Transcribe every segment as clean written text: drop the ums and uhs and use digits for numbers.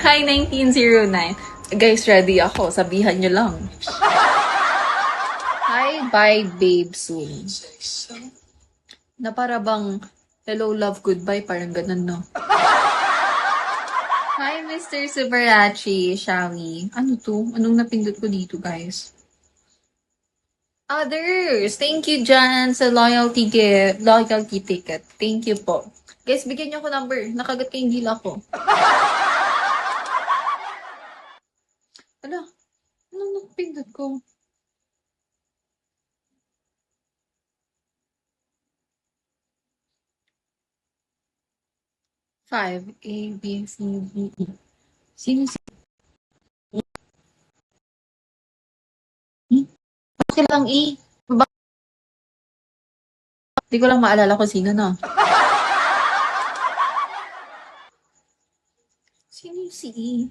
Hi, 1909. Guys, ready ako. Sabihan nyo lang. Hi, bye, babe, soon. Na para bang, hello, love, goodbye. Parang ganun, no? Hi, Mr. Subarachi, Shawi. Ano to? Anong napindot ko dito, guys? Others! Thank you, Jan, sa loyalty ticket. Thank you po. Guys, bigyan niyo ako number. Nakagat kayong dila ko. Ano? Anong napindot ko? Five. A, B, C, D, E. Sino si... Okay lang, E. Di ko lang maalala kung sino, no? Sino yung si E?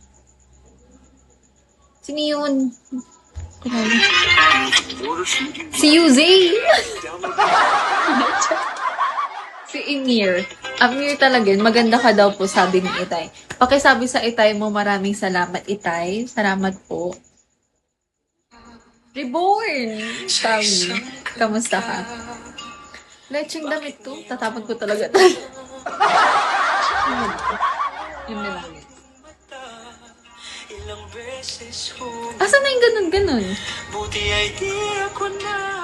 Sino yun? Si Yuzi! Si Emir. Amir talaga yun. Maganda ka daw po, sabi ni Itay. Pakisabi sa Itay mo, maraming salamat, Itay. Salamat po. Reborn! Sabi. Kamusta ka? Lecheng damit to. Tatapon ko talaga. Yun na lang yun. Asa na yung ganun-ganun?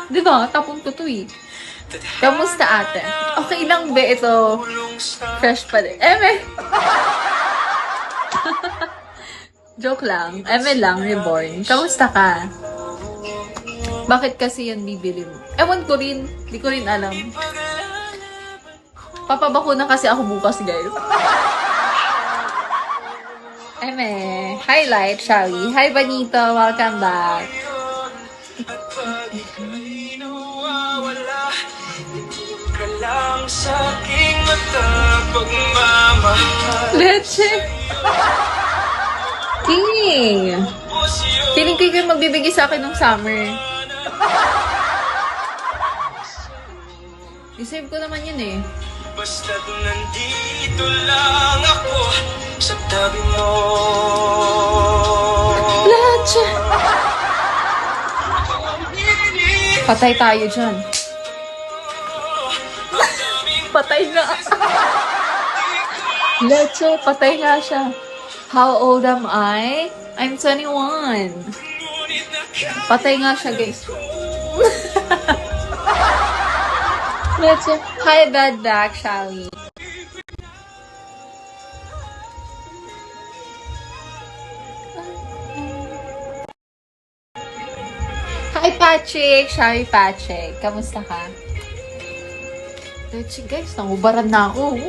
Diba? Tapon ko to eh. Kamusta ate? Okay lang ba ito? Fresh pa din. Eme! Joke lang. Eme lang, reborn. Kamusta ka? Bakit kasi yan bibili mo? Ewan ko rin. Di ko rin alam. Papabakuna kasi ako bukas, guys. Eme. Highlight, shall we? Hi, Benito. Welcome back. Leche. King. Feeling ko yung magbibigay sa akin ng summer. Deserve ko naman yun eh. Basta't nandito lang ako sa tabi mo. Leche. Patay tayo dyan. Patay nga. Leche, patay nga siya. How old am I? I'm 21. Patay nga siya, guys. Leche. Hi, bad back, shall we? Hi, Patrick. Sorry, Patrick. Kamusta ka? Leche, guys. Nangubaran na ako.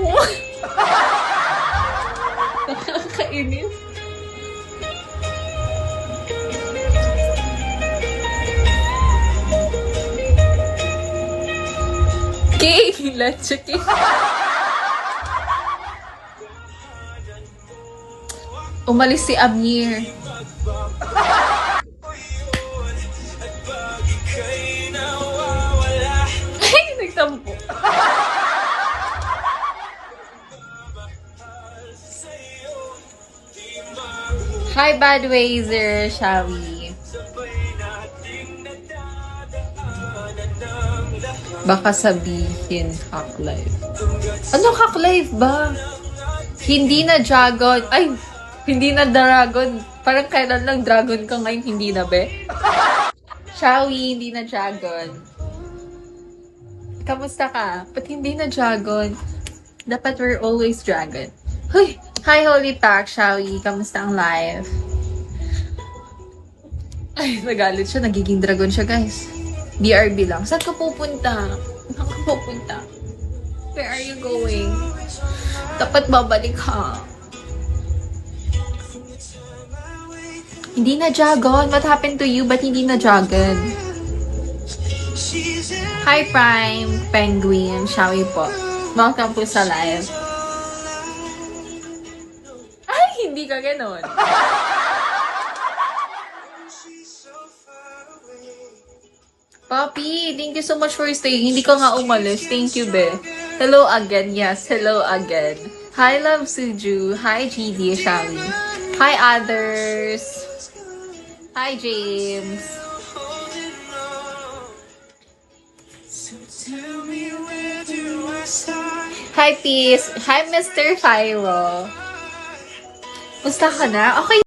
Nakakainis. King! Leche, King. Umalis si Amir. Ay, nagtampo. Hi, Badwayzer, shall we? Baka sabihin hack life. Ano hack life ba? Hindi na dragon. Ay, hindi na dragon. Parang kailan lang dragon ka ngayon, hindi na be? Shall we? Hindi na dragon. Kamusta ka? Ba't hindi na dragon? Dapat we're always dragon. Huy! Hi, Holy Pack, shall we? Kamusta ang live? Ay, nagalit siya. Nagiging dragon siya, guys. BRB lang. Saan ka pupunta? Saan ka pupunta? Where are you going? Dapat babalik ka. Hindi na dragon. What happened to you? Ba't hindi na dragon? Hi, Prime Penguin. Shall we po? Welcome po sa live. Ay, hindi ka ganon. Papi, thank you so much for staying. Hindi ka nga umalis. Thank you, be. Hello again. Yes, hello again. Hi, Love Suju. Hi, GD Shali. Hi, others. Hi, James. Hi, Peace. Hi, Mr. Fyro. Musta ka na? Okay